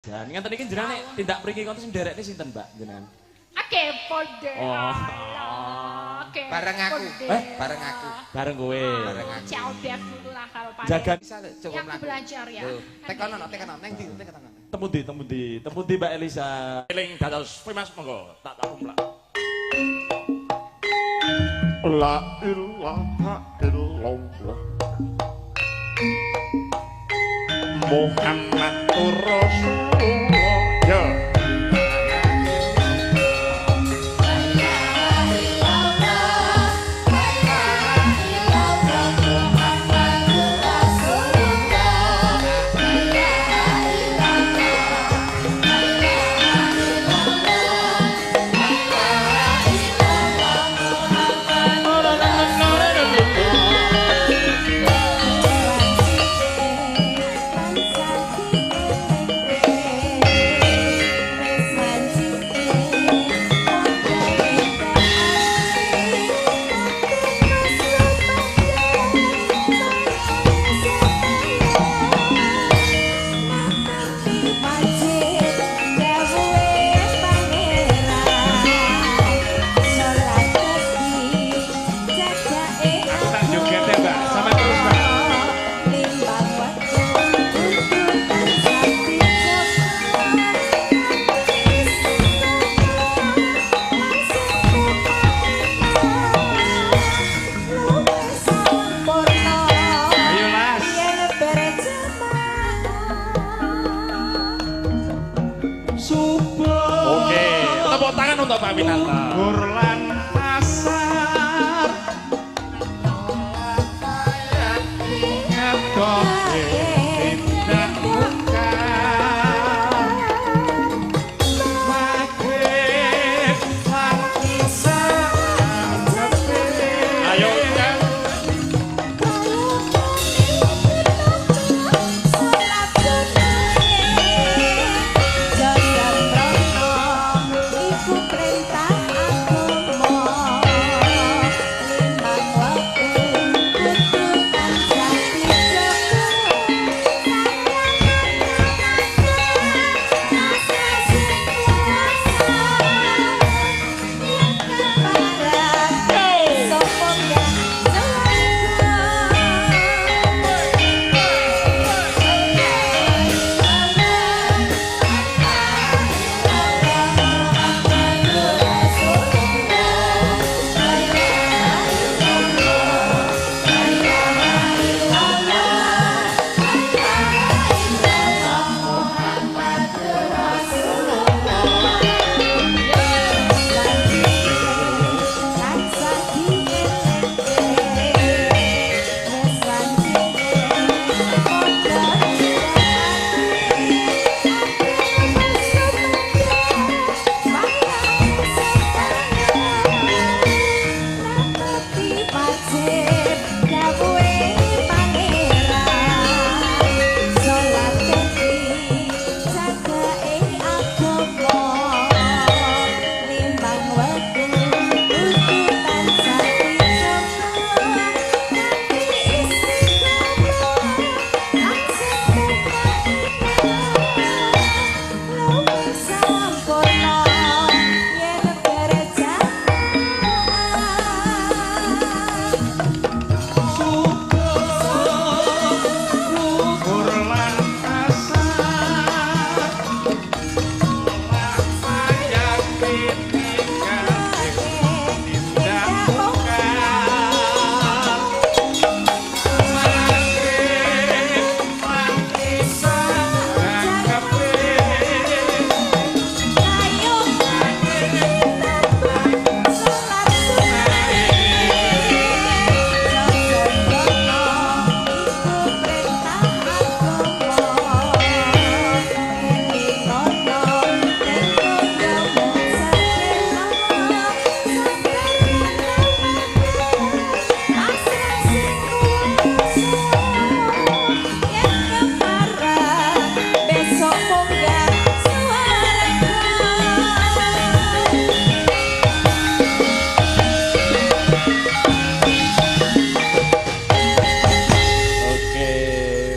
Dan ngenten iki jenengan nek tindak mriki kontes nderekne sinten, Mbak, jenengan? Oke, pode. Oh. Oke. Bareng aku. Bareng aku. Bareng kowe. Bareng aku. CODF dulu lah kalau pada. Jaga Bisa cukup Yang aku belajar ya. Tekono, tekono, neng ndi, tekono. temu di Mbak Elisa. Eling dados primas monggo tak tampung. La ilaha illallah Muhammadur Rasulullah ya Untuk Pak Winata. Burlan pasar Ngadoke tindak buka Magrib lan isa Ayo kan.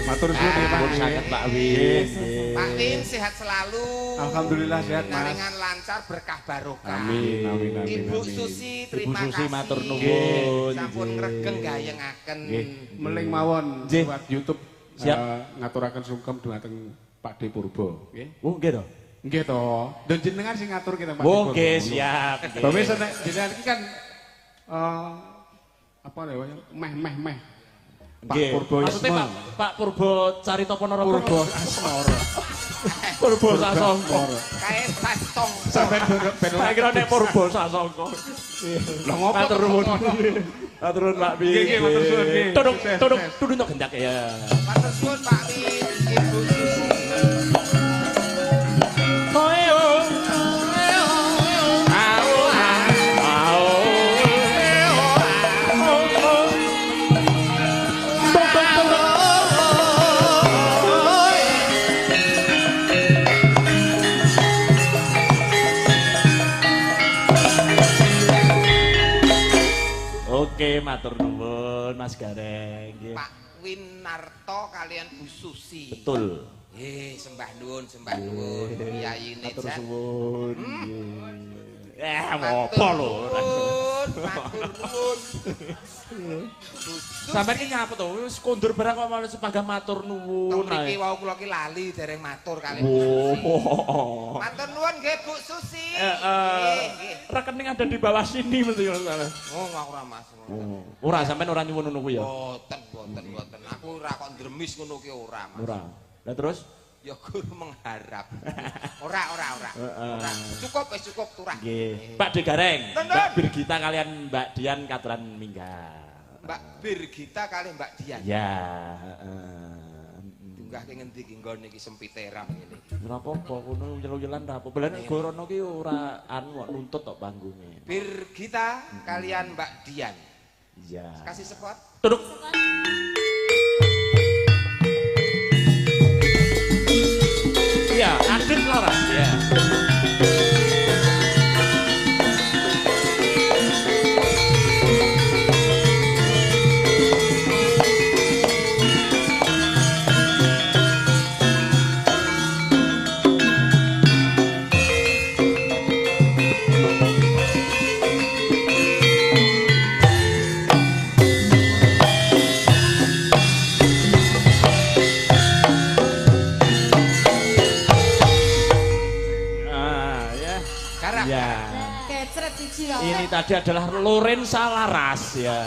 Matur suwun Pak. Sangat Pak Win. Pak Win sehat selalu. Alhamdulillah sehat, Mas. Naringan lancar berkah barokah. Amin, amin, amin. Ibu amin. Susi Ibu terima Susi kasih. matur nuwun. Sampun ngregeng gayengaken. Nggih, meling mawon Nggih. buat YouTube Siap. ngaturaken sungkem dhumateng Pak D Purbo, nggih. Oh, nggih to. Nggih to. Dan jenengan sing ngatur kita Pak D Oh, Purbo. nggih, siap. Bapak nek jenengan iki kan apa namanya? Meh. Pak Nggih. Purbo Maksudnya Yasma. Pak Purbo Carita Ponorogo. Purbo Asmara. Purbo Sasongko. Kae sastong. Sampai ben Saya kira nek Purbo Sasongko. Lah ngopo? Matur nuwun. Matur nuwun Pak Bi. Nggih, matur suwun, nggih. Tuduk Sukses, tuduk sukses. tuduk tok gendak ya. Matur suwun Pak Win, Ibu Susi. Oke, matur nuwun Mas Gareng. Nggih. Pak Winarto kalian Bu Susi. Betul. Sembah nuwun, sembah nuwun. Piyayine Matur Jan. suwun. Matur Ngopo lho. nuwun, matur nuwun. Bu Sampeyan Susi. ki ngapa to? Wis kondur barang kok malah sepanggah matur nuwun. Mriki wau kula ki lali dereng matur kalian Bu Susi. Oh. Matur nuwun nggih Bu Susi. Nggih. Rekening ada di bawah sini mesti Mas. Oh, aku ora Mas. Ora sampean ora nyuwun ngono kuwi ya. Boten. Aku ora kok ndremis ngono ki ora, Mas. Ora. Lah terus Ya guru mengharap. Ora. Ora. Cukup turah. nggih. Pak De Gareng, Bener. Mbak Birgita kalian Mbak Dian katuran minggah. Mbak Birgita kali Mbak Dian. Ya, Tunggah ke ngendi ki nggon iki sempite ram ngene. ora apa-apa ngono nyelu-nyelan ra apa. Belane gorono ki ora anu kok nuntut tok panggunge. Birgita kalian Mbak Dian. Iya. Kasih spot. Duduk. Iya, Adit Laras ya. Ya. Karak. Ya. Kecret siji wae. Ini tadi adalah Lorenza Laras ya.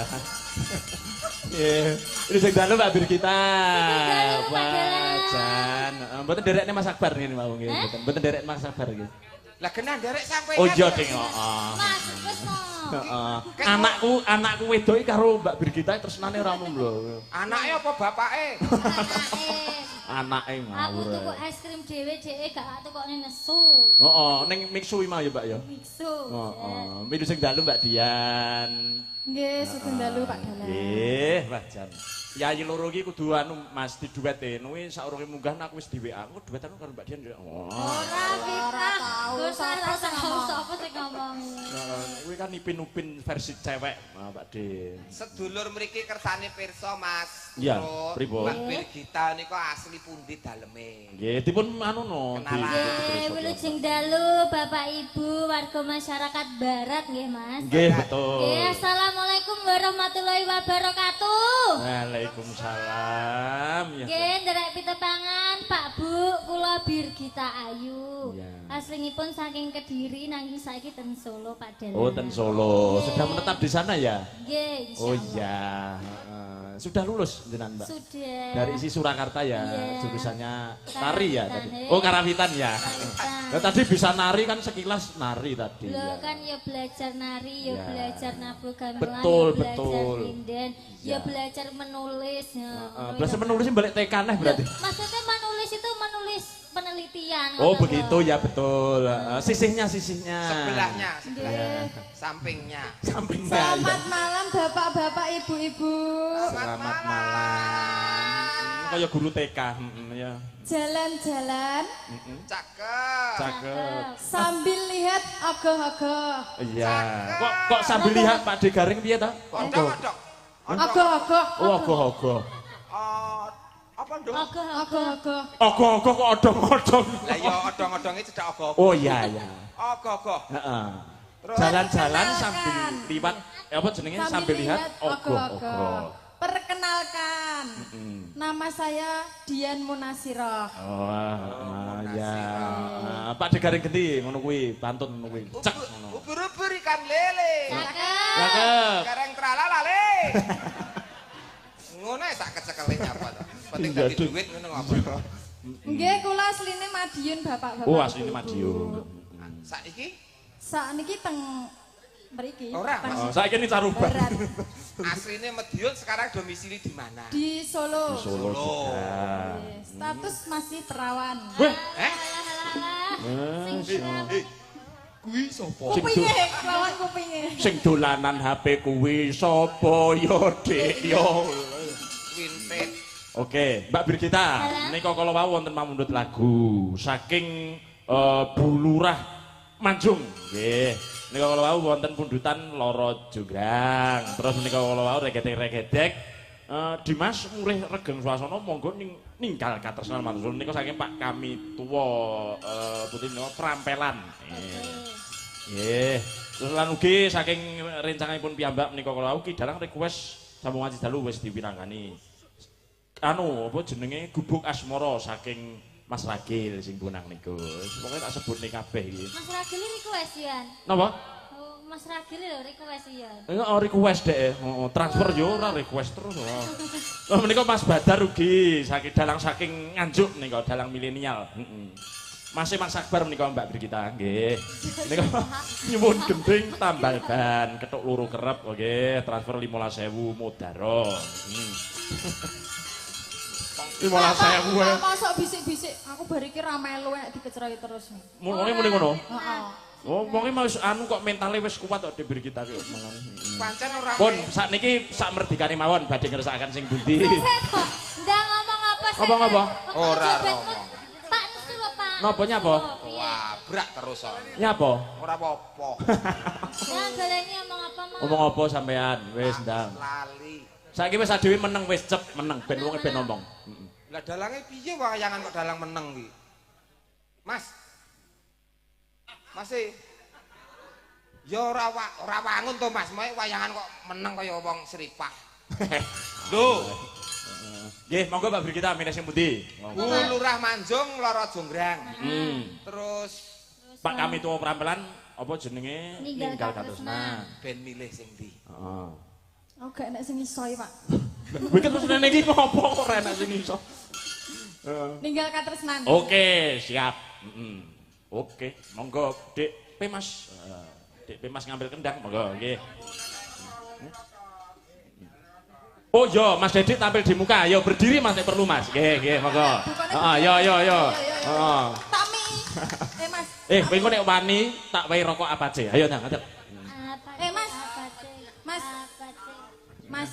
Ini sing dalu Mbak Birgita. dalu, Pak Pak Dalan. Jan. Mboten derekne Mas Akbar ngene mau nggih. Mboten derek Mas Akbar nggih. Lah kena derek sampai Oh iya ding, heeh. Mas, wis no. Heeh. Anakku wedok iki karo Mbak Birgita tresnane ora mung lho. Anaknya apa bapake? Anake Aku ngawur. tuku es krim dhewe dhek gak tukokne nesu. Heeh, ning Mixui mau ya, Mbak ya. Mixu. Heeh. Minu sing dalu Mbak Dian. Nggih, sugeng dalu Pak Dalan. Nggih, Mbah Jan. Yayi loro iki kudu anu Mas diduwetin. Kuwi saurunge munggah aku wis di WA. Aku duwetan karo Mbak Dian. Oh. Ora fitnah. Ora tahu sapa sing ngomong. Kuwi kan Ipin-Upin versi cewek, Mbak De. Sedulur mriki kersane pirsa Mas. Iya, Turut. pripun? Mbak Birgita nika asli pundi daleme? Nggih, dipun anu no. Kenalan. Nggih, wilujeng dalu Bapak Ibu warga masyarakat barat nggih Mas. Nggih, betul. Nggih, Assalamualaikum warahmatullahi wabarakatuh. Waalaikumsalam. Ya. Nggih, nderek pitepangan Pak Bu, kula Birgita Ayu. Iya. Aslinipun saking Kediri nanging saiki ten Solo Pak Dalan. Oh, ten Solo. Sudah menetap di sana ya? Nggih, insyaallah. Oh iya. Sudah lulus jenengan, Mbak? Sudah. Dari isi Surakarta ya, Iya. jurusannya tari ya tadi. Karawitan, Oh, karawitan ya. Karawitan. Nah, tadi bisa nari kan sekilas nari tadi Lo ya. kan ya belajar nari, ya Ya. belajar nabuh gamelan, Betul, ya belajar betul. linden, Ya. ya belajar menulis. Ya. Belajar menulis balik TK nih berarti. Maksudnya menulis itu menulis penelitian. Oh, ngono begitu lho. ya betul. Sisihnya. Sebelahnya, Nggih. sampingnya. Sampingnya. Selamat malam Bapak-bapak, Ibu-ibu. Selamat malam. Kayak guru TK, ya. Jalan-jalan Cakep. Cakep. sambil lihat ogoh-ogoh. Iya. Kok sambil lihat Pak De Garing piye ta? Kodok. Ogoh-ogoh. Oh, ogoh-ogoh. Apa Apa nduk? Ogoh-ogoh. Ogoh-ogoh kok odong-odong. Lah ya odong-odonge cedak ogoh. Oh iya iya. Ogoh-ogoh. Heeh. Terus Jalan-jalan Perkenalkan. sambil liwat apa jenenge sambil lihat ogoh-ogoh. Perkenalkan. Nama saya Dian Munasiroh. Oh, ya. Pak Degaring Genti ngono kuwi, pantun ngono kuwi. Cek ngono. Ubur-ubur ikan lele. Cakep. Gareng tralala le. Ngono sak kecekele nyapa to. Penting Iya, dadi Duk. duit ngono apa. Nggih, kula asline Madiun Bapak-bapak. Oh, asline ibu-ibu. Madiun. Saiki Sakniki teng mriki. Ora, teng Oh, saiki ini Caruban. Barat. asline Madiun sekarang domisili di mana? Di Solo. Solo juga. Status masih perawan. Weh, Kuwi sapa? Kupinge, lawan kupinge. sing dolanan HP kuwi sapa ya, Dik ya? Winpit. Oke, Mbak Birgita, nika kala wau wonten mamundhut lagu saking Bulurah Manjung. Nggih. Nika kala wau wonten pundutan Loro Jonggrang. Terus nika kala wau regedek-regedek Dimas mulih regeng swasana monggo ninggal katresnan manungsa nika saking Pak Kami Tuwa putih menika Trampelan. Nggih. Terus lan ugi saking rencanganipun piyambak menika kala wau Ki Dalang request sambung ngaji dalu wis diwirangani. Anu apa jenenge Gubuk Asmara saking Mas Ragil sing punang niku. Pokoke tak sebutne kabeh iki. Mas Ragil request ya. Napa? Oh, Mas Ragil lho request ya. Enggak request dek, transfer yo ora request terus. Lah menika Mas Badar ugi saking dalang saking Nganjuk nika dalang milenial. Masih Mas Akbar menika Mbak Brigita nggih. Nika nyuwun gending tambal ban, ketuk loro kerep nggih, transfer 15.000 Modaro. 15.000 wae. Mosok bisik-bisik, aku bar iki ra melu nek dikecerai terus. Mune ngono. Heeh. Oh, wong wis anu kok mentale wis kuat kok Debir kita ki. Pancen ora. Pun sakniki sak merdikane mawon badhe ngersakaken sing pundi. Ndak ngomong apa sih? Ngomong apa? Ora, Jobetmu, Pak Nesu lho, Pak. Napa nyapa? Wah, brak terus kok. Nyapa? Ora apa-apa. Jangan baleni ngomong apa, Mas. Ngomong apa sampean? Wis ndang. Lali. Saiki wis dhewe meneng wis cep meneng ben wong ben ngomong. Lah dalange piye wayangan kok dalang meneng ki? Mas. Masih. Ya ora wangun to Mas, mae wayangan kok meneng kaya wong seripah. Lho, Nggih, monggo Mbak Brigita mene sing pundi? Lurah Manjung, Loro Jonggrang. Terus Pak Kami Tuwa Prampelan apa jenenge? Ninggal Katresnan. ben milih sing ndi? Heeh. Oh, gak enak sing iso Pak. Kuwi kan terus nene iki ngopo kok ora enak sing iso. Ninggal katresnan. Oke, siap. Oke, monggo Dik P Mas. Dik P Mas ngambil kendang, monggo nggih. Oh iya, Mas Dedik tampil di muka. Ayo berdiri Mas nek perlu Mas. Nggih, monggo. Heeh, yo. Heeh. Tak mi. Mas. Kowe engko nek wani tak wehi rokok apa aja. Ayo nang ngadep. Apa? Mas. Apa, Cek? Mas. Apa, Cek? Mas.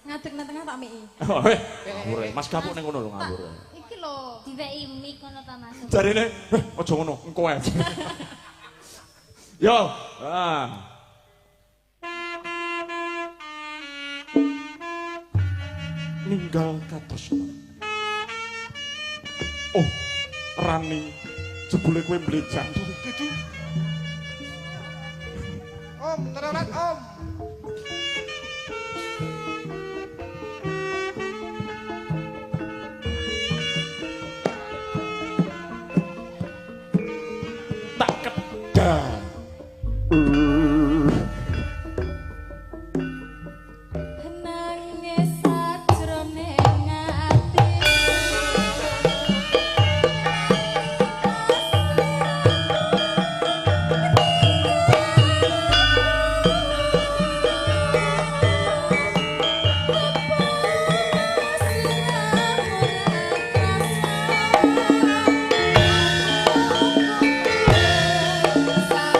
Ngadeg nang tengah tak mi. Ngawur. Mas kapuk ning ngono lho ngawur. Iki lho. Diweki mic ngono ta, Mas. Jarine, aja ngono, engko ae. Yo, ninggal katresnan. Oh, Rani, jebule kowe mlejang. Om, terolet Om. Tak kedah. Nangis sajroning ati. Sampai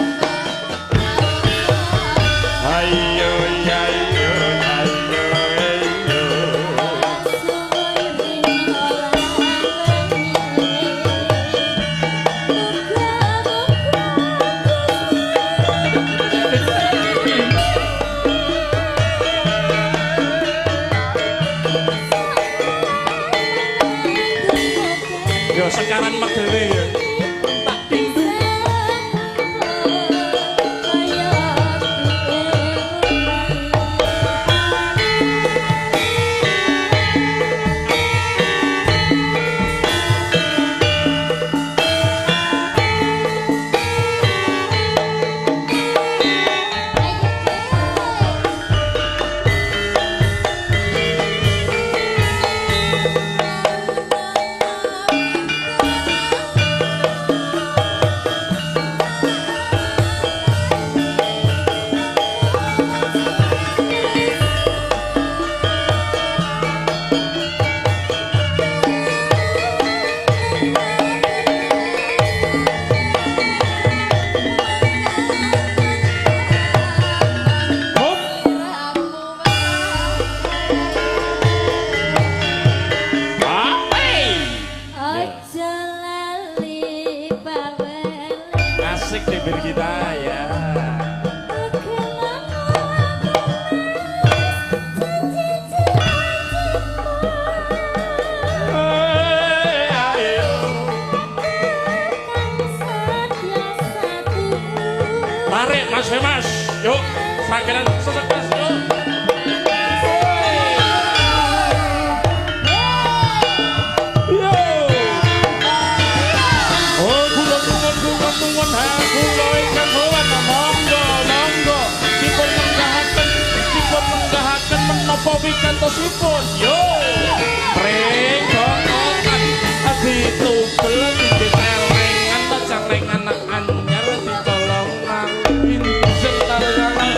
asik deh kita ya. Tarik mas, yuk, sakiran sesek mas, yuk. Tungun ha kula ingkang sowan monggo dipun menggahaken menapa wigantosipun yo ring dongan ditugel ditelengan tacang anak anyar ditolong nang injil talangan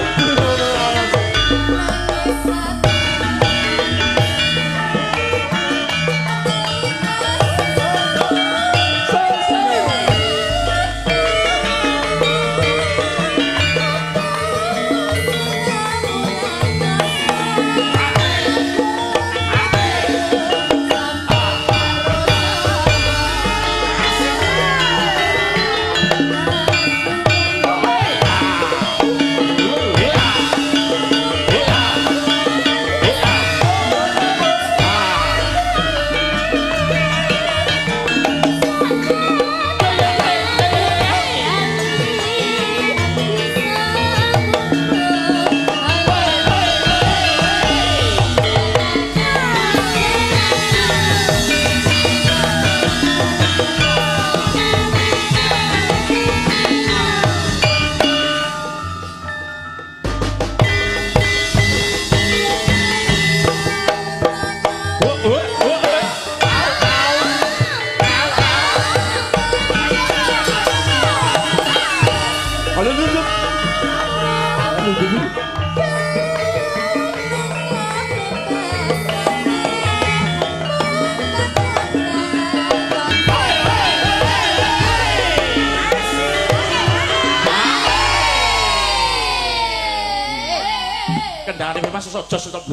kendangane Mas jos tetep.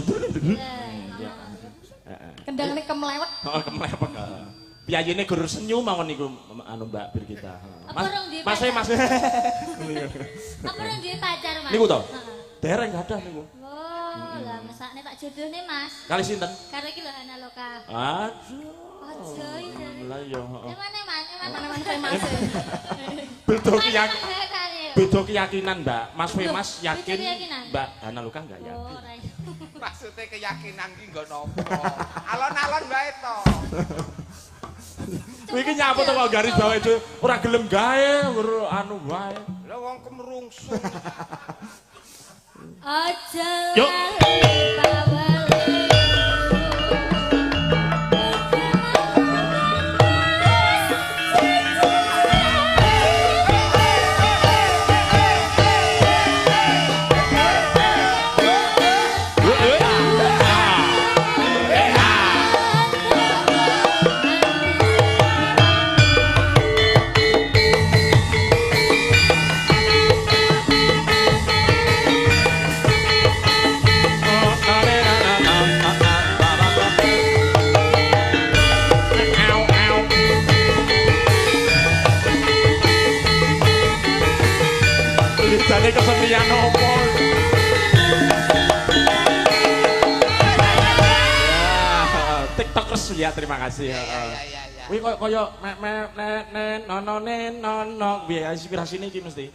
Kendangane kemlewet. Heeh, kemlewet. Piyayine gur senyum mawon niku anu Mbak Birgita. Apa rong duwe Mas. Apa rong duwe pacar, Mas? Niku to. Dereng gadah niku. Oh, lah mesakne tak jodohne, Mas. Kali sinten? Karo iki lho Ana Loka. Aduh. Aja iki. Lah yo, heeh. Emane, Mas? Mana-mana Mas. Beda keyakinan, Mbak. Mas Femas yakin Beda keyakinan? Mbak Ana Luka enggak yakin. Oh, ora. Maksudnya keyakinan ki nggo nopo? Alon-alon bae to. Iki nyapa to kok garis bawah itu ora gelem gawe, anu wae. Lah wong kemrungsung. Aja Yuk. lali pawal. Jane kesenian opo? TikTokers ya, terima kasih. Wih koyo nono biaya inspirasine iki mesti.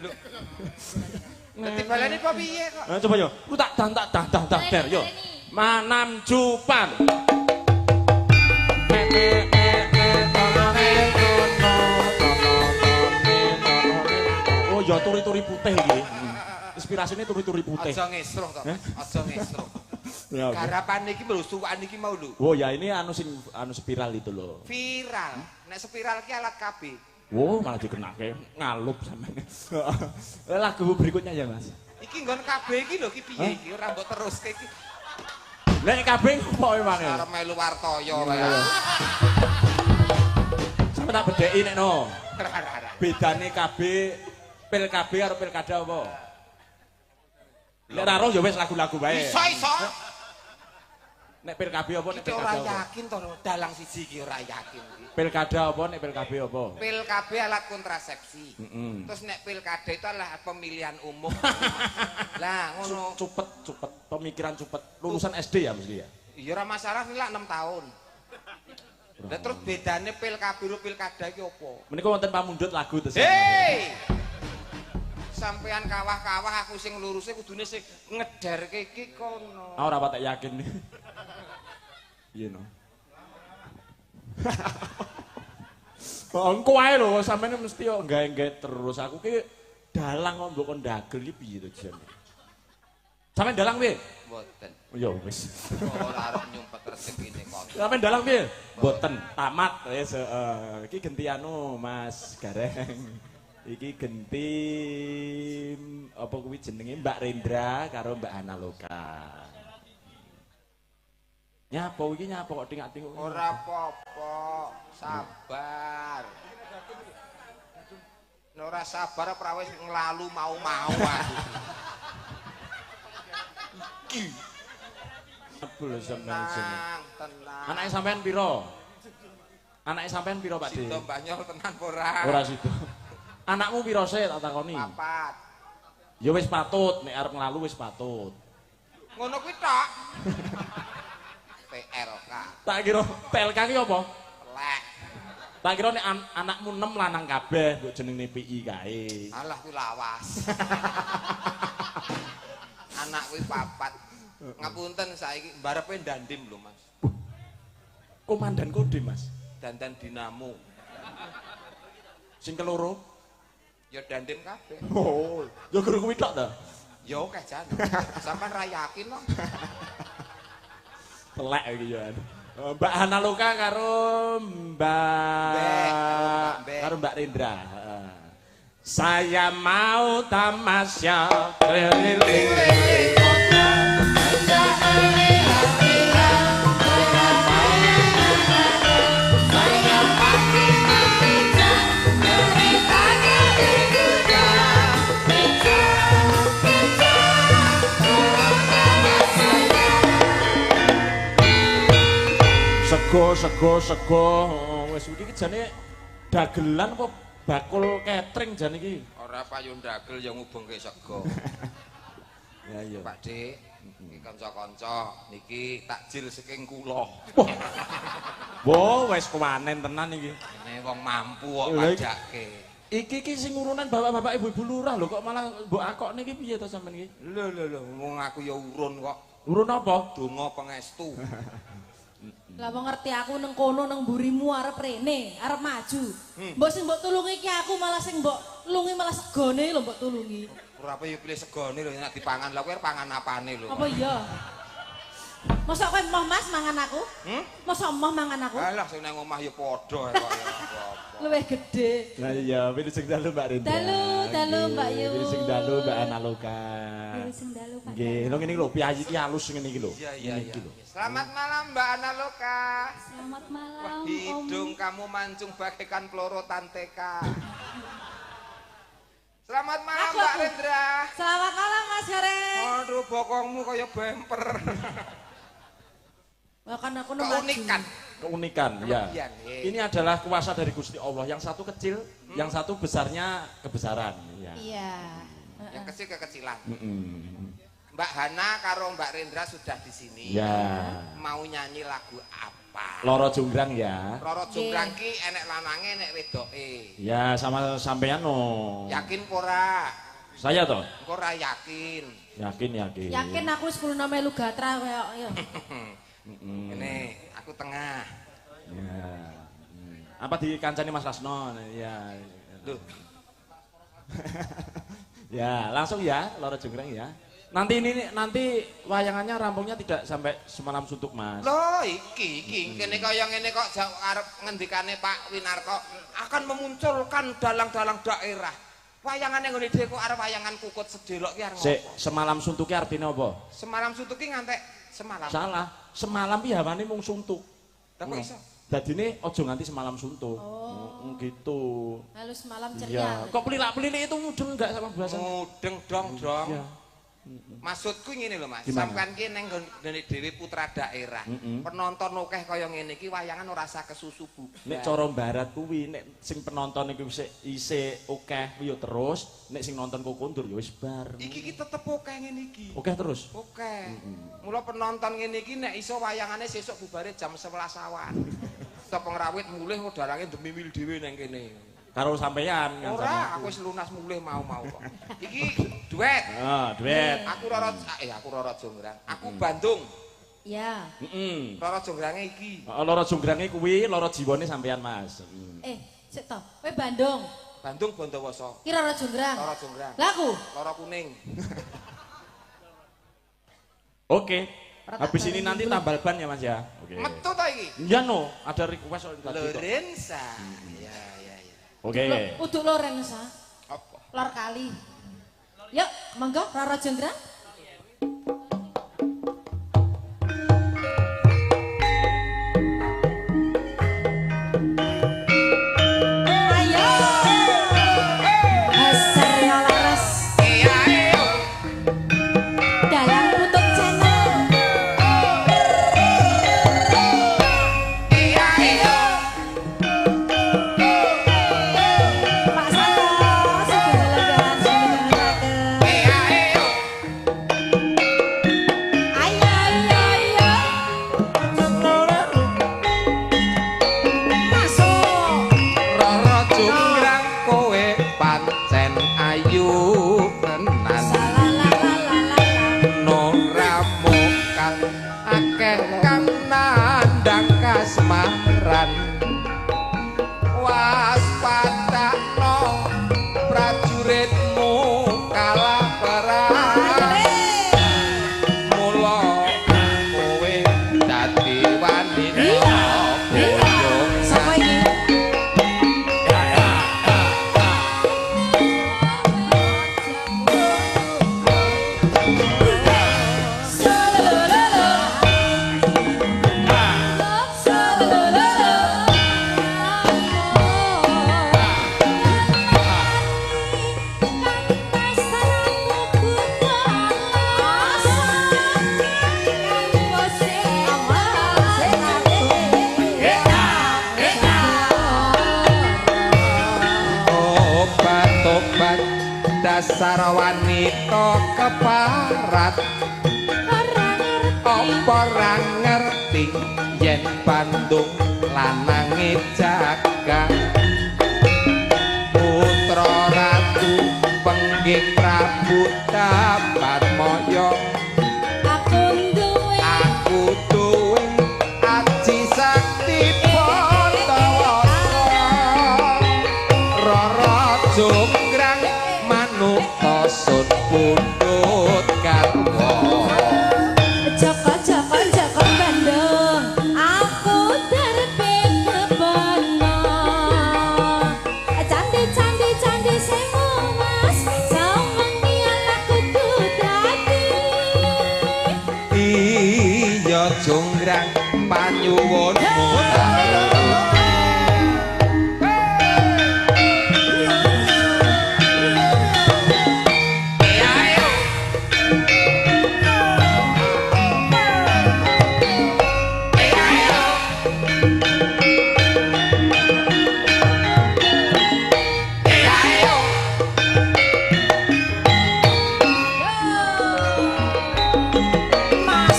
Dadi baleni apa piye kok? Coba yo, ku tak ter yo. Manam jupan. Oh ya turi-turi putih iki. Inspirasine turi-turi putih. Aja ngesruh to. Aja ngesruh. Ya. Garapan iki lho suwan iki mau lho. Oh ya ini anu spiral itu loh. Viral. Nek spiral ki alat KB. Wow, malah dikenake ngalup sampeyan. Lagu berikutnya ya, Mas. Iki nggon KB iki lho ki piye iki ora mbok teruske iki. Nek KB opo emang ya? Arep melu Wartoyo kae. Sampe tak bedheki nek no. Ora. Bedane KB pil KB karo pilkada apa? Nek ora roh ya wis lagu-lagu wae. Iso. Nek PKB apa nek Iki ora pilkada apa? yakin to dalang siji iki ora yakin iki. Pilkada apa nek PKB apa? Pil KB alat kontrasepsi. Heeh. Terus nek pilkada itu adalah pemilihan umum. Lah ngono. Cupet, pemikiran cupet. Lulusan SD ya mesti ya. Iya ora masalah nih lah 6 tahun. Lah terus bedane pil KB karo pilkada iki opo? Menika wonten pamundhut lagu terus. Hei! Sampean kawah-kawah aku sing luruse kudune sing ngederke iki kono. Ora patek yakin. Iya no. Engko ae lho sampeyan mesti yo nggae-nggae terus. Aku ki dalang kok mbok kon ndagel iki piye to jan. Sampeyan dalang piye? Mboten. Ya wis. Ora arep nyumpet rezekine kok. Sampeyan dalang piye? Mboten. Tamat wis iki genti anu Mas Gareng. Iki genti apa kuwi jenenge Mbak Rendra karo Mbak Analoka. Nyapa iki nyapa kok tingak-tinguk. Ora apa-apa, sabar. Nek ora sabar prawis nglalu mau-mau aku. Abul sampean sini. Tenang. Anake sampean piro? Anake sampean piro, Pak De? Sito Mbanyol tenan ora? Ora sido. Anakmu piro sih tak takoni? 4. Ya wis patut, nek arep nglalu wis patut. Ngono kuwi tok. PLK. Tak kira PLK ki apa? Lek. Tak kira nek anakmu 6 lanang kabeh, mbok jenenge PI kae. Alah kuwi lawas. Anak kuwi 4. Ngapunten saiki mbarepe ndandim lho, Mas. Komandan Kodim, Mas. Dandan dinamo. Sing keloro? Ya dandim kabeh. Oh, ya guru kuwi tok ta? Ya oke jan. Sampeyan ra yakin kok. Telek iki yo. Mbak Analoka karo Mbak Rendra. Heeh. Saya mau tamasya keliling kota. Sego. Wis iki jane dagelan apa bakul catering jane iki? Ora payung dagel yang ngubengke sego. Ya iya. Pak Dik, iki kanca-kanca niki takjil saking kula. Wo wis kuwanen tenan iki. Ini wong mampu kok Lha iki- pajake. Iki sing urunan bapak-bapak ibu-ibu lurah lho kok malah mbok akokne iki piye to sampean iki? Lho, wong aku ya urun kok. Urun apa? Donga pengestu. Lah wong ngerti aku nang kono nang mburimu arep rene, arep maju. Mbok sing mbok tulungi iki aku malah sing mbok lungi malah segone lho mbok tulungi. Ora apa ya pilih segone lho nek dipangan. Lah kowe arep pangan apane lho. Apa iya? Mosok kowe emoh Mas mangan aku? Mosok emoh mangan aku? Alah sing nang omah ya padha kok ya apa-apa. Luwih gede. Lah iya, pilih sing dalu Mbak Rendra. Dalu, Mbak Yu. Pilih sing dalu Mbak Analoka. Pilih sing dalu, Pak. Nggih, lho ngene iki lho, piyayi iki halus ngene iki lho. Iya. Iki lho. Selamat malam Mbak Analoka. Selamat malam, Wah, Om. hidung kamu mancung bagaikan pelorotan TK. Selamat malam Aku. Mbak Rendra. Selamat malam Mas Gareng. Aduh bokongmu kaya bemper. Wah kan aku nang maju. Keunikan ya. Kelebihan, Ini adalah kuasa dari Gusti Allah. Yang satu kecil, yang satu besarnya kebesaran ya. Iya. Yang kecil kekecilan. Mm-mm. Mbak Hana karo Mbak Rendra sudah di sini. Ya. Mau nyanyi lagu apa? Loro Jonggrang ya. Roro Jonggrang ki enek lanange enek wedoke. Ya sama sampean no. Yakin pora? Saya toh. Engko ora yakin. Yakin. Yakin aku 10 melu gatra kaya ya. Ini aku tengah. Ya. Apa dikancani Mas Rasno? Ya. Loh, Ya, langsung ya Loro Jonggrang ya. Nanti wayangannya rampungnya tidak sampai semalam suntuk Mas. loh iki kene kaya ngene kok arep ngendikane Pak Winarko akan memunculkan dalang-dalang daerah. Wayangane ngene dhewe kok arep wayangan kukut sedelok ki arep Sik, ngopo? semalam suntuk ki artine apa? Semalam suntuk ki ngantek semalam. Salah. Semalam ki hawane mung suntuk. Lah kok iso? Dadine aja nganti semalam suntuk. Gitu. Halus malam Iya. ceria. Kok pelilak-pelilik itu mudeng enggak sama bahasa? Mudeng dong. Iya. Maksudku ngene lho Mas, Gimana? sampean ki ning nggone dhewe putra daerah. Penonton akeh kaya ngene iki wayangan ora usah kesusu bubar. Nek cara barat kuwi nek sing penonton iku isih akeh ya terus, nek sing nonton kok kondur ya wis bar. Iki ki tetep akeh ngene iki. Akeh terus. Oke. Mula penonton ngene iki nek iso wayangane sesuk bubare jam 11 awan. Tok ngrawit mulih dalange demi mil dhewe nang kene. Karo sampeyan kan Ora, aku wis lunas mulih mau-mau kok. Iki duet. Duet. Aku Roro Jonggrang. Aku Bandung. Ya. Heeh. Roro Jonggrange iki. Loro jonggrange kuwi loro jiwane sampeyan Mas. Sik to. Kowe Bandung. Bandung Bondowoso. Ki Roro Jonggrang. Roro Jonggrang. Lah aku. Loro Kuning. Oke. Habis ini nanti tambal ban ya Mas ya. Oke. Metu ta iki? Iya no, ada request soal tadi kok. Lorenza. Ya. Oke. Uduk Lorenza. Apa? Lor kali. Yuk, monggo Roro Jonggrang. Ayo. Haser ya laras. Dalang Putuk Channel. Pak Santos, segala lembaran segala Ayo, ayo, ayo. Masuk. Roro Jonggrang kowe pancen ayu tenan. Salalalalala. Nora mokal akeh kang nandang kasmaran. Waspadakno prajuritmu kalah perang. Mula kowe dadi wanita boyong. Sapa iki? Obat-obat dasar wanita keparat. Apa ra ngerti yen Bandung lanange jagat. Putra ratu penggih Prabu Dabatmaya. Aku duwe aji sakti Bondowoso. Roro Jonggrang manuka sun pundhut garwa. Joko Bandung, aku terbit kebono. Candi sing mas, sawengi aku dadi. Iya Jonggrang panyuwunmu.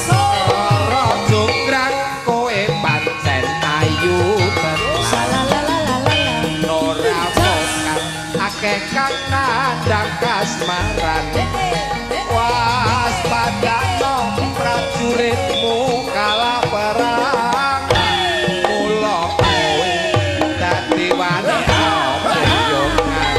Roro Jonggrang kowe pancen ayu tenan. Nora mokal akeh kang nandang kasmaran. Waspadakno prajuritmu kalah perang. Mula kowe dadi wanita boyongan.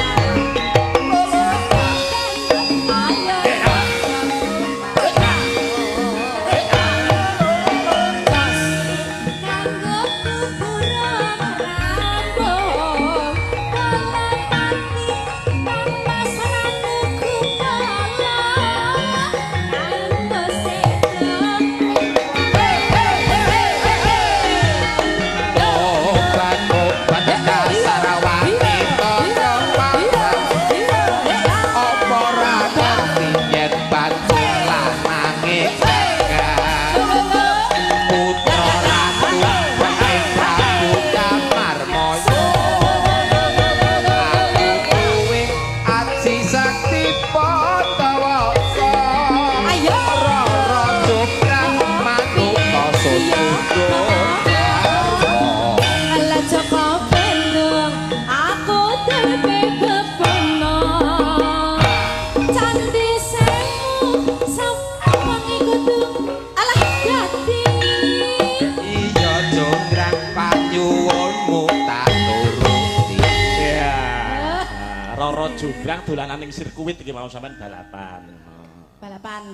Roro Jonggrang dolanan ning sirkuit iki mau sampean balapan. Balapan.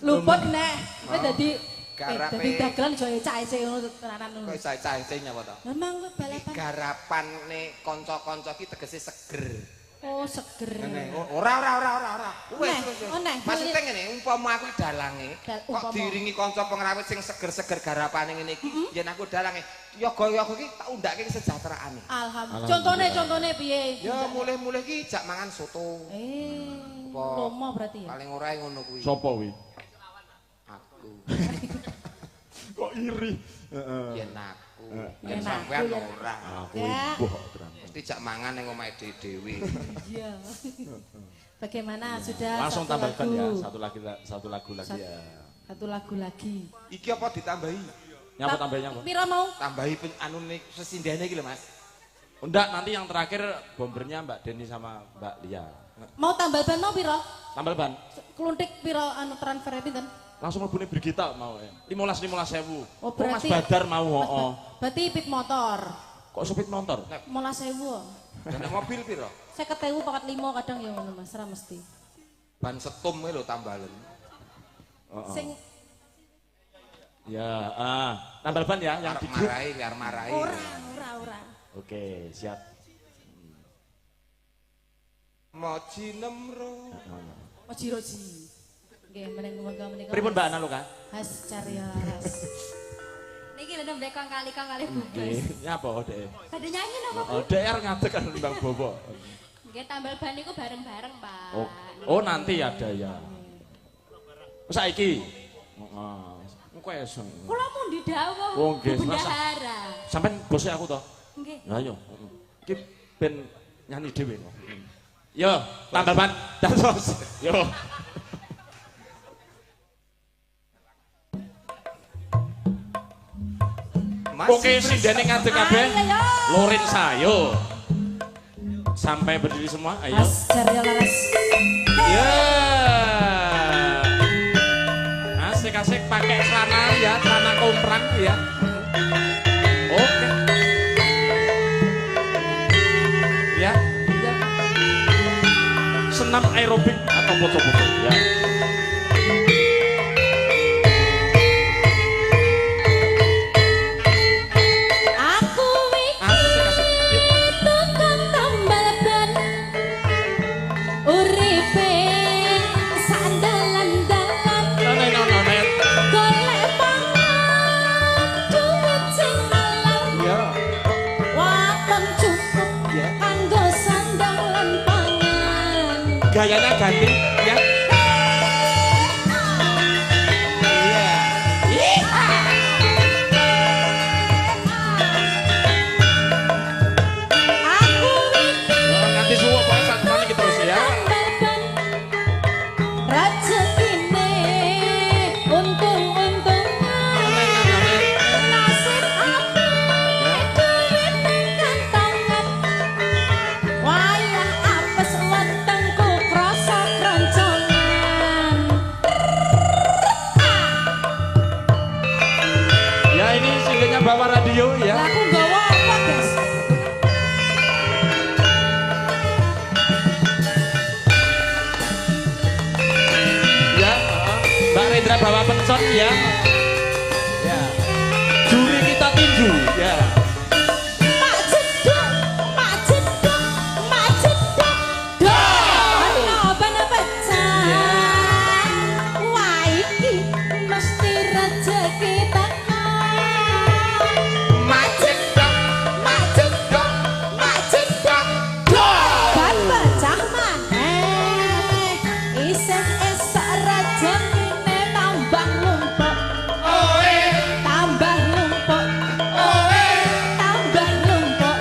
Luput nek kowe dadi dadi dagelan iso ecake ngono tenanan ngono. Kok cah-cah nyapa to? Memang kowe balapan. Garapane kanca-kanca ki tegese seger. Oh, seger. Ora. Wes. Maksudnya ngene, umpama aku dalange, kok diiringi kanca pengrawit sing seger-seger garapane ngene iki, yen aku dalange, yoga-yoga iki tak undake kesejahteraane. Alhamdulillah. Contone piye? Ya mulih-mulih ki jak mangan soto. Lomo berarti ya. Paling ora ngono kuwi. Sopo kuwi? Aku. Kok iri? Yen aku. Yen sampean ora. Aku ibuh tenan. Mesti jak mangan ning omahe dhewe. Iya. Bagaimana sudah langsung tambahkan ya satu lagu lagi ya. Satu lagu lagi. Iki apa ditambahi? Nyapa tambahnya apa? Pira mau? Tambahi anune sesindene iki lho Mas. Enggak, nanti yang terakhir bombernya Mbak Deni sama Mbak Lia. Mau tambal ban mau pira? Tambal ban. Kluntik pira anu transfer pinten? Langsung mlebune Brigita mau ya. 15.000. Oh, Mas berarti Badar mau heeh. Berarti pit motor. Kok sepit motor? 15.000. Nek mobil piro? 50.000 pakat 5 kadang ya ngono Mas, ora mesti. Ban setum e lho tambalen. Sing Ya, tambal ban ya yang di grup. Biar marahi. ora. Oke, siap. Moji nemro. Oji-oji. Nggih, menika. Pripun Mbak Analoka? Has Carya Laras. Niki lho mbek kong kali bubus. Nggih, nyapa Dek? Pada nyanyi napa? Oh, DR ngadeg kan Mbang Bobo. Nggih tambal ban niku bareng-bareng, Pak. Oh, nanti ada ya. Saiki. Heeh. Engko esuk. Kula mundi dawuh. Oh, nggih, bendahara. Sampeyan bosnya aku toh? Nggih. Lah yo. Iki ben nyanyi dhewe kok. Yo, tambal ban. Dados. Yo. Oke, sindene ngadeg kabeh. Lorin sayo. Sampai berdiri semua, ayo. Has Carya Laras. Ya. Asik-asik pakai celana ya, celana komprang ya. Oke. Ya. Senam aerobik atau foto-foto ya. Gayanya ganti ya. Nanti suwuk pokoke sak meneh iki terus ya. Rezekine untung-untungan nasib apik duit ning kantongan wayah apes wetengku krasa kroncongan. Ya ini singlenya Bawa Radio ya. Lah aku nggawa apa, Guys? Ya, Mbak Rendra bawa pencon ya. Ya. Juri kita tinju ya. Mak jedok, mak jedok, mak jedok. Dok. Ana pecah. Wah iki mesti rezeki teko. Macedok. Dok. Ban pecah maneh. Isih esok rezekine tambah numpuk. Tambah numpuk. Tambah numpuk.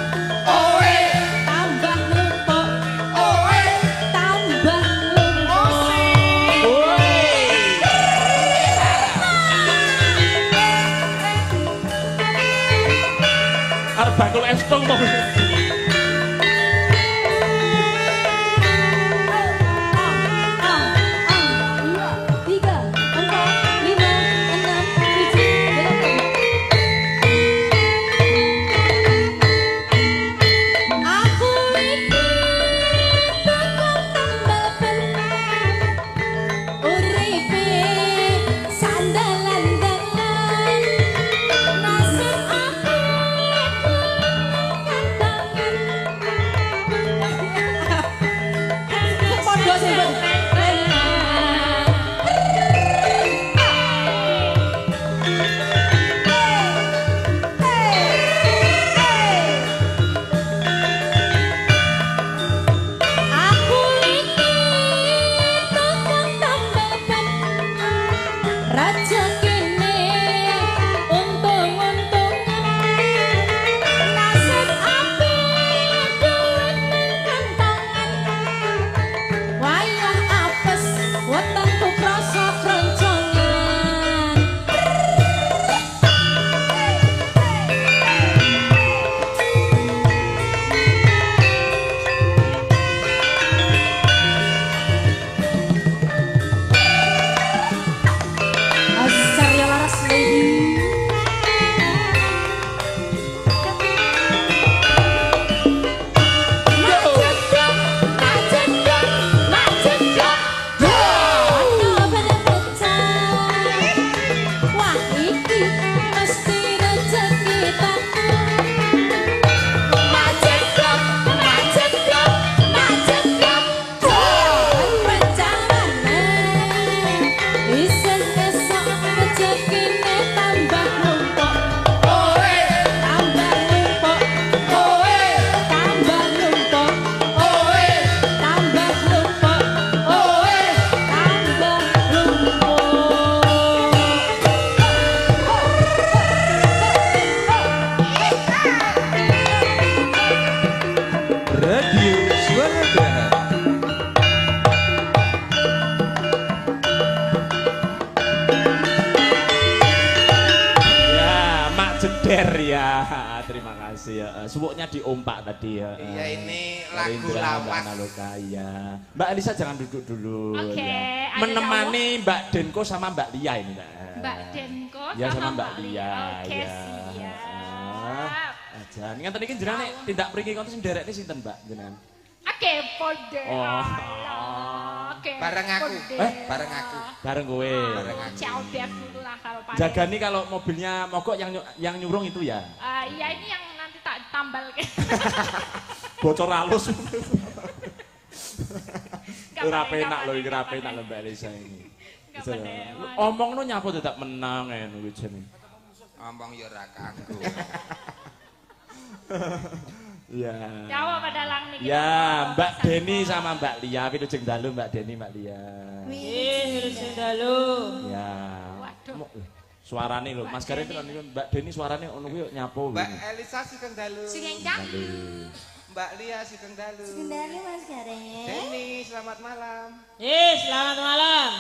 Tambah numpuk. Tambah numpuk. Arep bakul estong mau. Aku sih ya. Suwuknya diompak tadi ya. Iya ini lagu lawas. Ya. Mbak Elisa jangan duduk dulu. Oke, ya. ada Menemani Mbak Denko sama Mbak Lia ini Mbak. Mbak Denko Ya sama Mbak Mbak Lia. Oke, Ya. siap. Aja. Ngenten iki jenenge tindak mriki konten sederekne sinten Mbak jenengan? Oke, pode. Oh. Oke. Bareng aku. pode. Bareng aku. Bareng kowe. Ciao biar dulu lah kalau pada. Jaga nih kalau mobilnya mogok yang nyurung itu ya. Iya ini yang nanti tak tambal ke. Bocor halus. Nggak Ora pakai, penak nggak lho, pakai, ora nggak penak pakai. lho Mbak Elisa ini. Nggak Bisa. pakai. Omong no nyapo tetap menang ngono kuwi jenenge. Ngomong ya ora kanggo. Iya. Jawa pada lang nih. Ya, Mbak Deni sama Mbak Lia, wilujeng dalu Mbak Deni, Mbak Lia. Wilujeng dalu. Ya. Waduh. Suarane lho, Mas Garin kan Mbak Deni suarane ono kuwi nyapo. Mbak Elisa Sugeng Dalu. Singengkang. Mbak Lia Sugeng Dalu. Kendali Mas Gareng. Deni selamat malam. Selamat malam.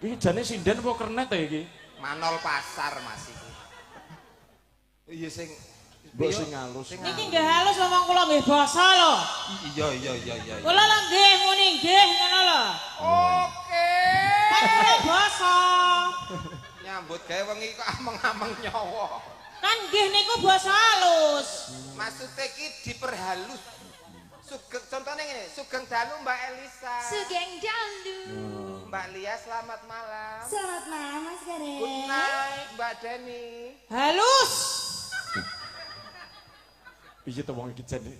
Iki jane sinden apa kernet ya iki? Manol pasar Mas iki. Iya sing Mbok sing halus. Niki nggih halus ngomong kula nggih basa lho. Iya. Kula lho nggih muni nggih ngono lho. Oke. Kan kula basa. Nyambut gawe wengi kok ameng-ameng nyawa. Kan nggih niku basa halus. Maksudnya ki diperhalus. Sugeng contohnya ngene, Sugeng Dalu Mbak Elisa. Sugeng dalu. Mbak Lia selamat malam. Selamat malam Mas Gareng. Good night Mbak Deni. Halus. Piye to wong iki jane?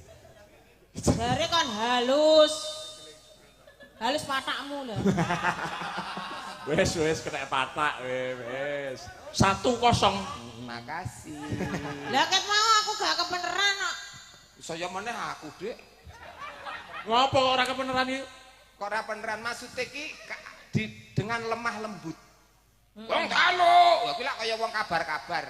Jare kan halus. Halus patakmu lho. Wes kena patak wes. 1-0. Makasih. Lah ket mau aku gak kebeneran kok. Saya meneh aku, Dik. Ngopo ora kebenaran iki? Kok ora beneran maksudnya ki dengan lemah lembut. Wong dalu, ya kuwi lak kaya wong kabar-kabar.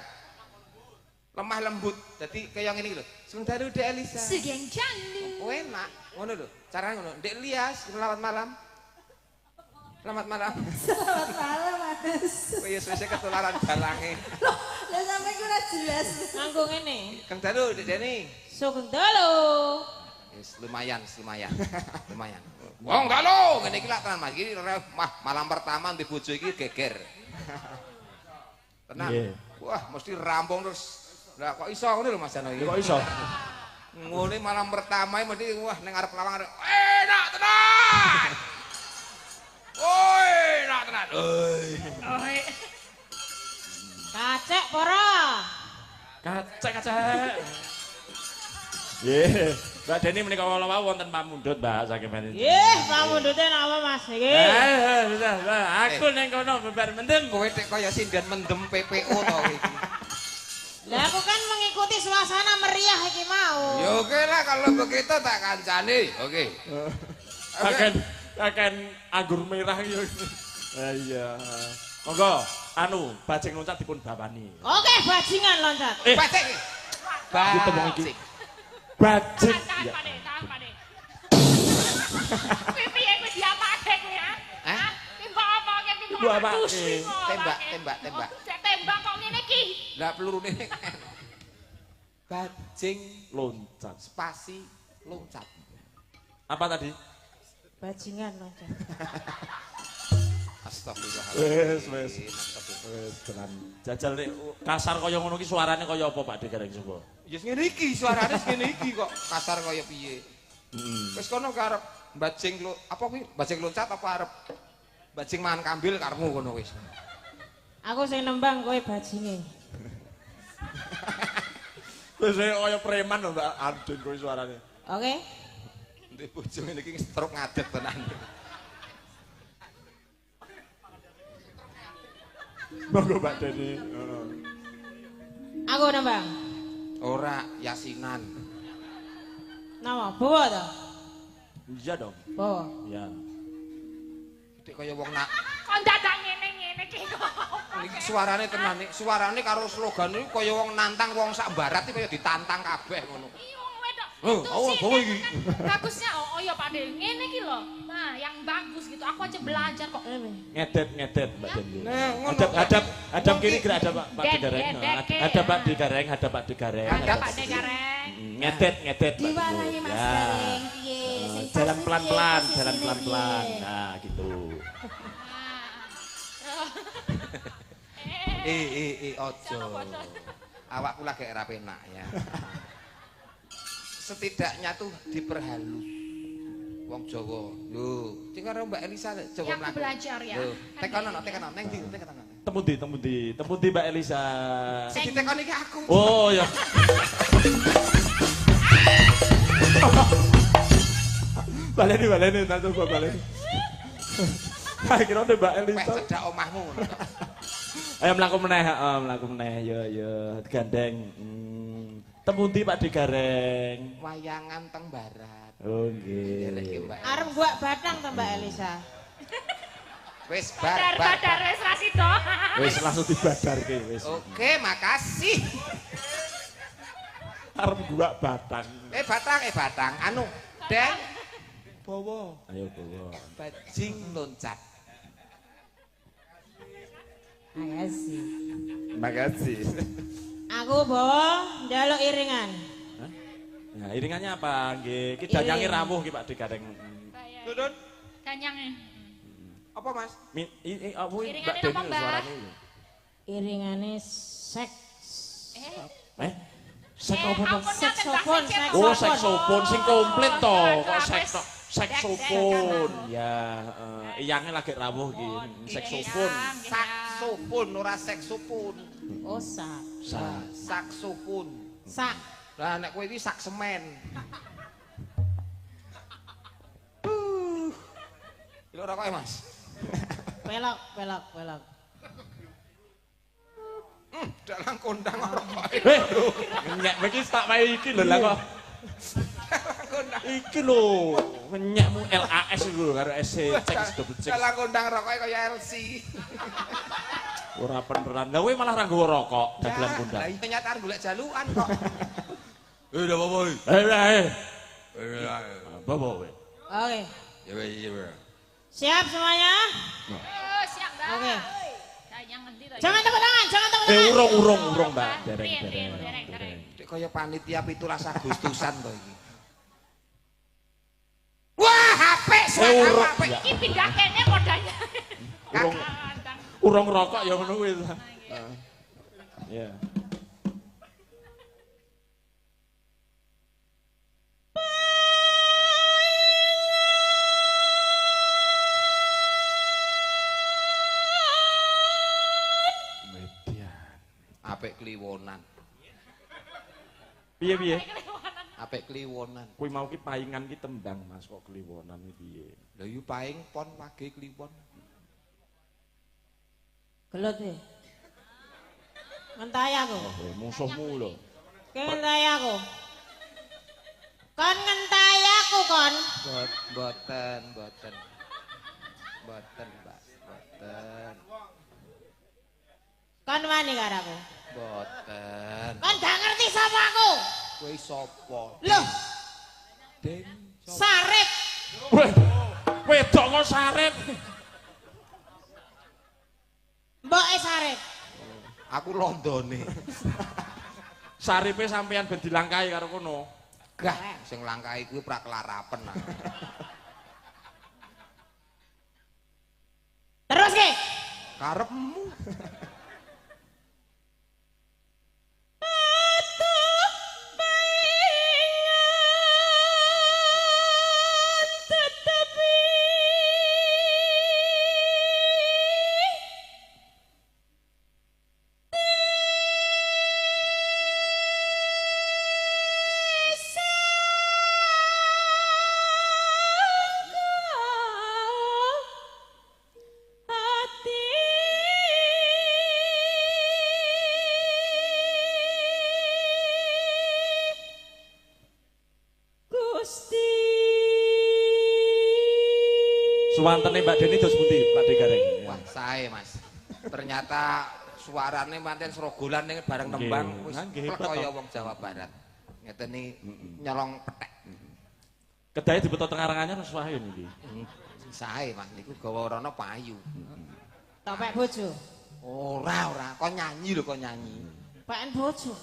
Lemah lembut. Dadi kaya ngene iki lho. Sugeng Dalu Dek Elisa. Sugeng dalu. Oh, enak. Ngono lho. Carane ngono. Dek Lias, selamat malam. Selamat malam. Selamat malam Mas. Oh iya, wis ketularan dalange. Lah sampe ku ora jelas. Nganggo ngene. Kang Dalu, Dek Deni. Sugeng dalu. Yes, lumayan. Lumayan. Wong dalu, ngene iki lak tenan Mas. Iki malam pertama di bojo iki geger. Tenang. Nggih. Wah, mesti rampung terus. Lah kok iso ngono lho Mas Jano iki. Kok iso? Ngene malam pertama mesti wah ning arep lawang enak tenan. Oi, enak tenan. Oi. Oi. Kacek pora. Kacek. Nggih, Mbak Deni menika kala wau wonten pamundhut, Mbak, saking manajemen. Nggih, pamundhute napa Mas iki? Aku ning kono bebar mendem. Kowe tek kaya sinden mendem PPO to iki. Lah aku kan mengikuti suasana meriah iki mau. Ya oke lah kalau begitu tak kancani. Oke. Akan anggur merah iki. Iya. Monggo, bajing loncat dipun bawani. Oke, bajingan loncat. Bajing. Ditembung iki. Bajing. Tahan pade. Pipi aku diapake kowe ya? Hah? Timbak apa ke timbak? Timbak apa? Tembak. Tembak kok ngene iki. Lah pelurune. Bajing Loncat. spasi loncat. Apa tadi? Bajingan loncat. Astagfirullahaladzim. Wes. Wes tenan. Jajal nek kasar kaya ngono ki suarane kaya apa Pak Dekareng Sapa? Ya ngene iki suarane ngene iki kok kasar kaya piye. Wis kono karep bajing apa kuwi? Bajing loncat apa arep bajing mangan kambil karepmu kono wis. Aku sing nembang kowe bajinge. Wis kaya preman lho Mbak Ardun kowe suarane. Oke. Ndek bojo ngene iki stroke ngadeg tenan. Monggo Mbak Deni. Aku nembang. Ora yasinan. Nama bawa to? Iya dong. Bawa. Iya. Dik kaya wong nak Kok dadak ngene iki kok. iki suarane tenan iki. Suarane karo slogan iki kaya wong nantang wong sak barat iki kaya ditantang kabeh ngono. Iya wong wedok. Oh, Itu awas, sih, bawa kan iki. Bagusnya oh ya Pak De, ngene iki lho. Nah, yang bagus gitu. Aku aja belajar kok. Ngedet Mbak Deni. Nah, Hadap kiri kira ada Pak De Gareng. Ada Pak De Gareng, ada Pak De Gareng. Ada Pak De Gareng. Ngedet Mbak Deni. Diwarahi Mas Gareng piye? Sing pas Jalan piye pelan-pelan, posisine jalan pelan-pelan. piye? Nah, gitu. Ojo. Awakku lagi era penak ya. Setidaknya tuh diperhalus. Wong Jawa. Lho, sing karo Mbak Elisa Jawa Ya, aku belajar ya. Tekono, neng ndi tekono. Temu di Mbak Elisa. Sing ditekoni iki aku. Oh ya. Baleni nanti gua baleni. Akhirnya Mbak Pek Elisa. cedak omahmu. Ayo mlaku meneh, yo gandeng. Temu di Pak De Gareng. Wayangan teng barat. Oh nggih. Arep gua batang to Mbak Elisa. Wis Badar wis ra sida. Wis langsung dibadarke wis. Oke, makasih. Arep gua batang. Batang. Anu, Den. Bawa. Ayo bawa. Bajing loncat. Makasih. Aku bawa njaluk iringan. Nah, iringannya apa? Nggih, ki danyange rawuh ki Pak De Gareng. Dudun. Danyange. Apa, Mas? Apa Iringannya Mbak Deni apa, Mbak? suarane? Iringane seks. Sek apa, Pak? Saksofon, Oh, saksofon sing komplit to. Kok Wes. saksofon. Ya, iyangnya lagi rawuh iki. Saksofon. Saksofon ora seksofon. Oh, sak. Saksofon. Sak. Lah nek kowe iki sak semen. Lho rokoke, Mas. Pelok. Dalang kondang rokoke. Nyek iki tak wae iki lho lah kok. Iki lho, nyekmu LAS iku lho karo SC cek double check. Dalang kondang rokoke kaya LC. Ora beneran. Lah kowe malah ra nggawa rokok dagelan Lah kondang. iya nyataan golek jalukan kok. Udah apa boy? Apa kowe? Oke. Ya. Siap semuanya? Oh, siap, Mbak. Oke. Danyang ngendi to? Jangan tepuk tangan. Urung Mbak. Dereng. Dek kaya panitia 17 Agustusan to iki. Wah, HP suara HP. Iki pindah kene modalnya. Urung rokok ya ngono kuwi. Ya. Apik kliwonan. Piye? Apik kliwonan. Kuwi mau ki paingan ki tembang Mas kok kliwonan iki piye? Lha yu paing pon wage kliwon. Gelut e. Ngentai aku. Oh, musuhmu lho. Ngentai aku. Kon ngentai aku kon. Boten, Mbak. Boten. Kon wani karo aku. Boten. Kon gak ngerti sapa aku. Kowe sapa? Loh, Den. Sarip. Weh, wedok kok sarep. Mboke Sarip. Aku londone. Saripe sampean ben dilangkahi karo kono. Gah, sing langkahi kuwi prakelarapen. Terus ki. Karepmu. Suwantene Mbak Deni dos pundi Pak De Gareng? Wah, sae, Mas. Ternyata suarane manten srogolan ning bareng Nggih. nembang wis Nggih, plek hebat, kaya toh. wong Jawa Barat. Ngeteni nyolong petek. Kedahe dibeto teng arangannya wis wae niki. Sae Mas niku gawa rono payu. Topek bojo. Ora, kok nyanyi lho kok nyanyi. Peken bojo.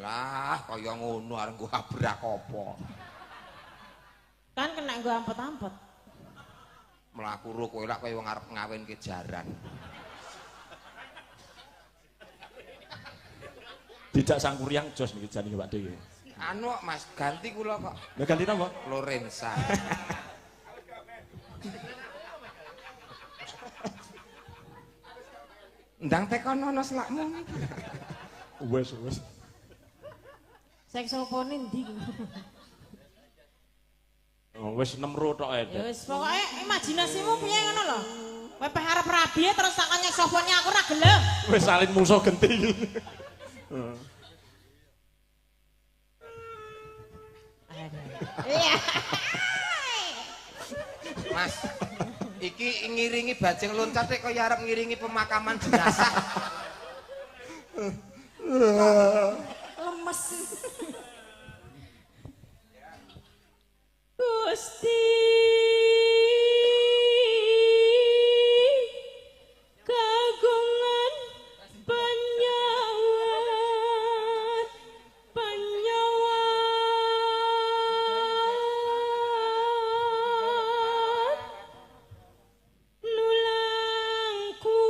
Lah, kaya ngono arep nggo abrak apa. Kan kena nggo ampet-ampet. Mlaku ro kowe lak kaya wong arep ngawinke jaran. Tidak sangkuriang jos niki jane Pak De. Anu Mas, ganti kula kok. Lah ganti napa? Lorenza. Ndang tekan ana selakmu. Wes. Saksofone ndi? Oh, wis 6 ro tok ae. Ya wis pokoke imajinasimu piye ngono lho. Kowe peh arep rabi terus tak saksofone aku ora gelem. Wis salin musuh genti. Iya. Mas, iki ngiringi bajing loncat kaya arep ngiringi pemakaman jenazah. Lemes. Gusti kagungan penyawat nulangku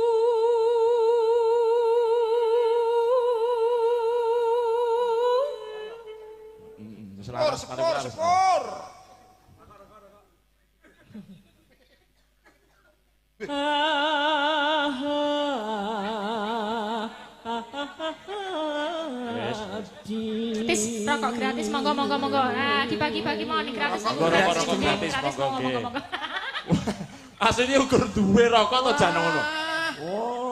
Spor. Gratis, rokok gratis, monggo. Nah, dibagi-bagi mau nih gratis. Rokok gratis, monggo. Asline ukur duwe rokok to jan ngono.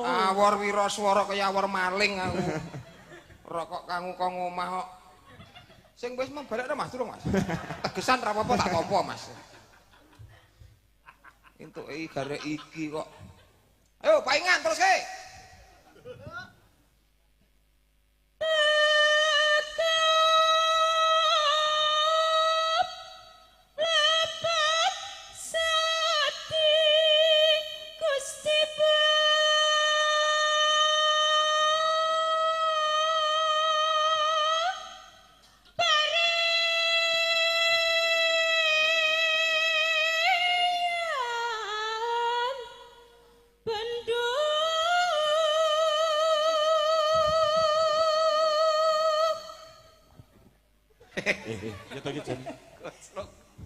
Awor wiraswara kaya awor maling aku. Rokok kanggo kok omah kok. Sing wis membalekno Mas durung Mas. Tegesan ra apa-apa tak tampa Mas. Entuk garek iki kok. Ayo paingan terus ke.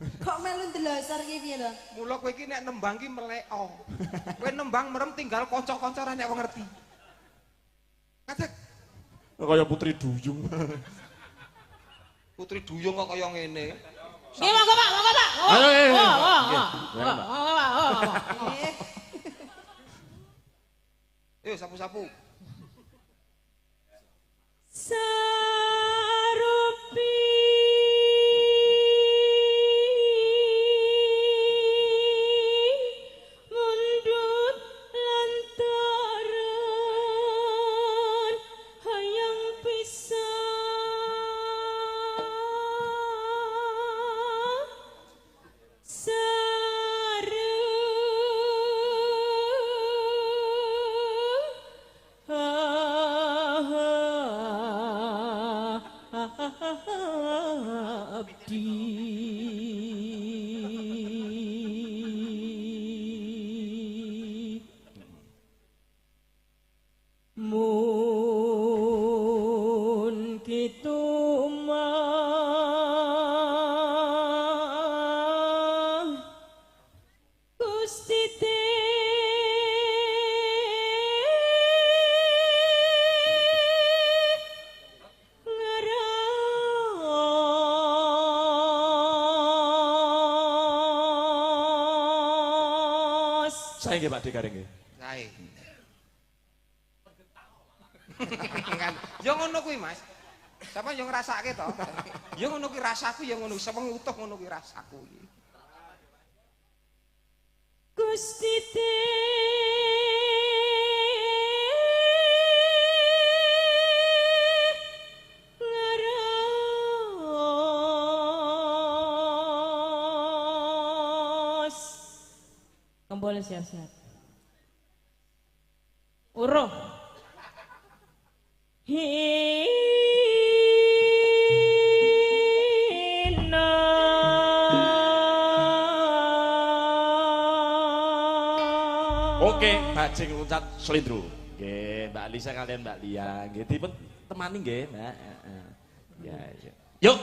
Kok melu ndelosor iki piye lho? Mula kowe iki nek nembang ki meleko. Kowe nembang merem tinggal kanca-kanca ra nek wong ngerti. Kadek. Kaya Putri Duyung. Putri Duyung kok kaya ngene. Nggih monggo Pak. Ayo. Ayo sapu-sapu. Sarupi mundut lantaran hayang pisah abdi mun kitu mah Gusti ngaros Saya nggih Pak De Gareng nggih. Sae. Ya ngono kuwi Mas. Sampeyan yo ngrasake to. Ya ngono kuwi rasaku ya ngono, sewengi utuh ngono kuwi rasaku iki. Gusti ngaros boleh siap-siap. Uruh. Oke, bajing loncat selindro. Nggih, Mbak Lisa kalian Mbak Lia. Nggih, dipun temani nggih, Mbak. Ya, ya. Yuk.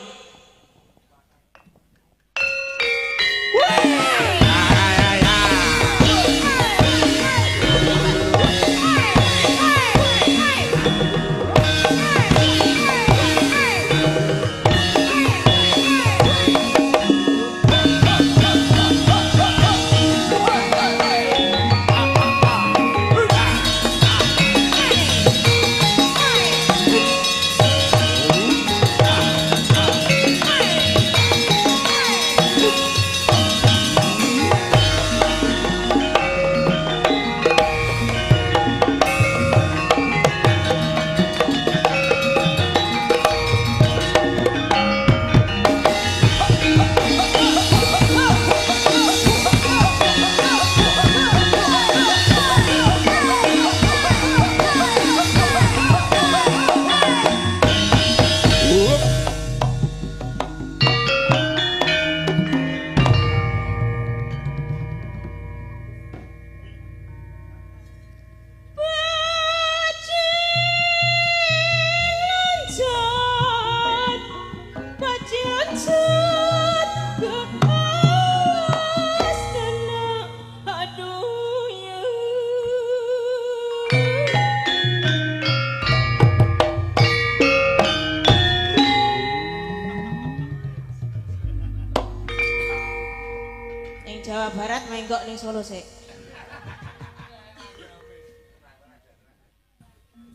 Jawa Barat menggok ning Solo sik.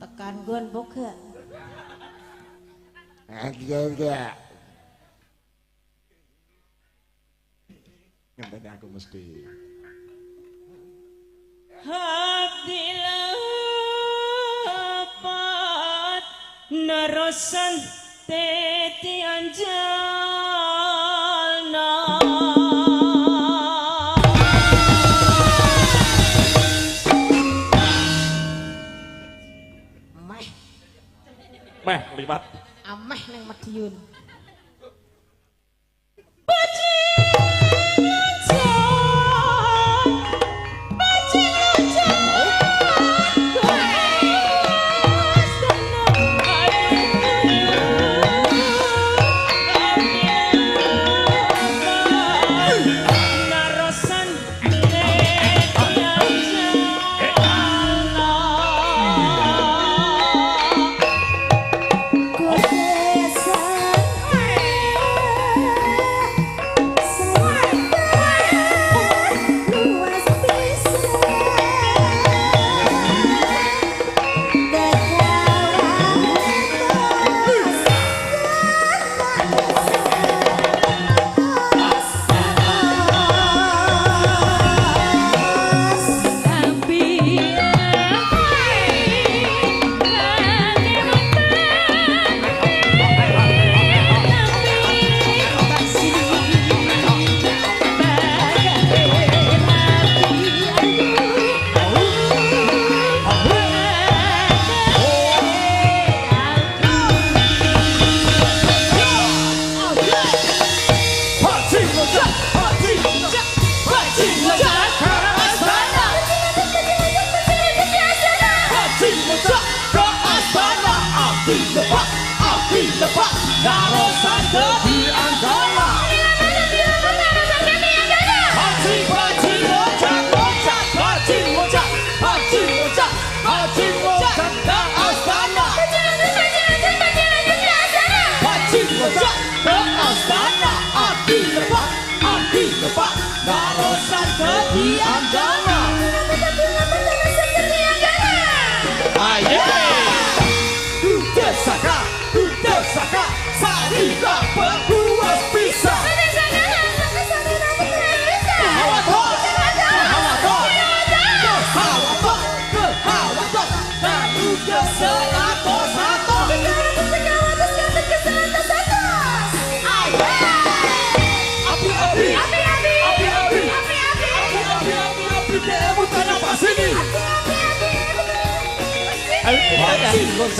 Tekan gon boga. Enggak. Ngenteni aku mesti. Hati lepat narosan teti anjalna. Meh liwat. Ameh ning Madiun. Ya.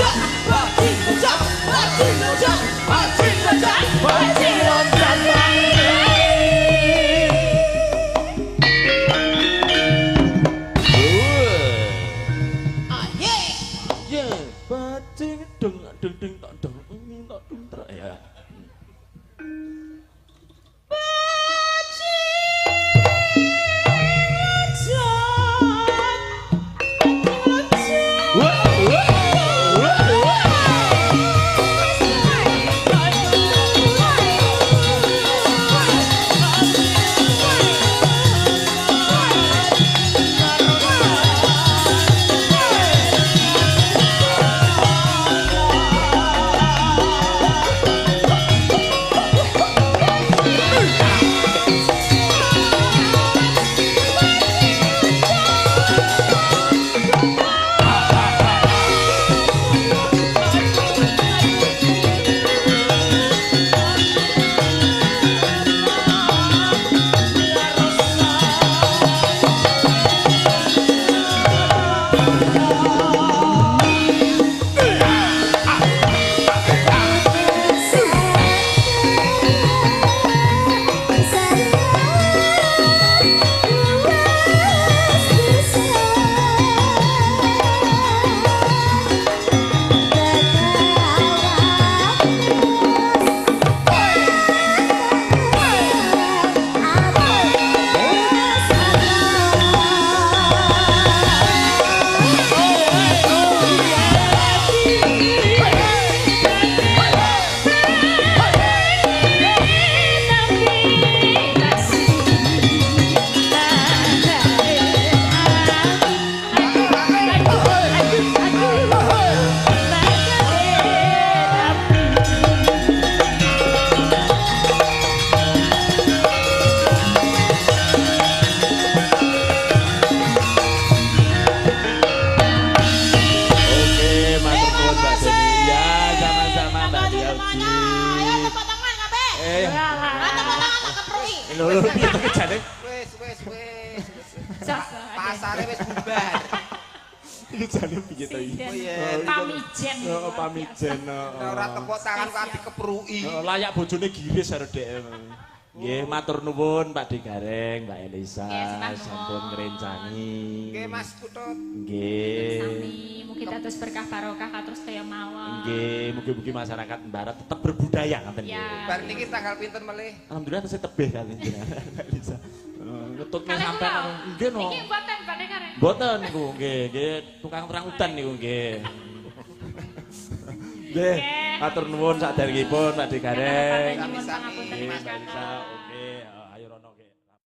Pasare wis bubar. Iki jane piye to iki? Pamijen. Heeh, pamijen. Ora tepuk tangan kok dikepruki. Layak bojone giris karo dhek. Nggih, matur nuwun Pak Digareng, Mbak Elisa, sampun ngrencangi. Nggih, Mas Putut. Nggih. Sami, mugi dados berkah barokah terus kaya mawon. Nggih, mugi-mugi masyarakat Barat tetap berbudaya ngoten nggih. Ya. Bar niki tanggal pinten melih? Alhamdulillah tesih tebih kali Mbak Elisa. Ngetutne sampean nggih no. Iki mboten Pak Kareng. Mboten niku nggih, nggih tukang terang hutan niku nggih. Nggih, matur nuwun saderengipun Pak Digareng. Nyuwun pangapunten Nggih, Mas Mbak Elisa, Kakak. oke.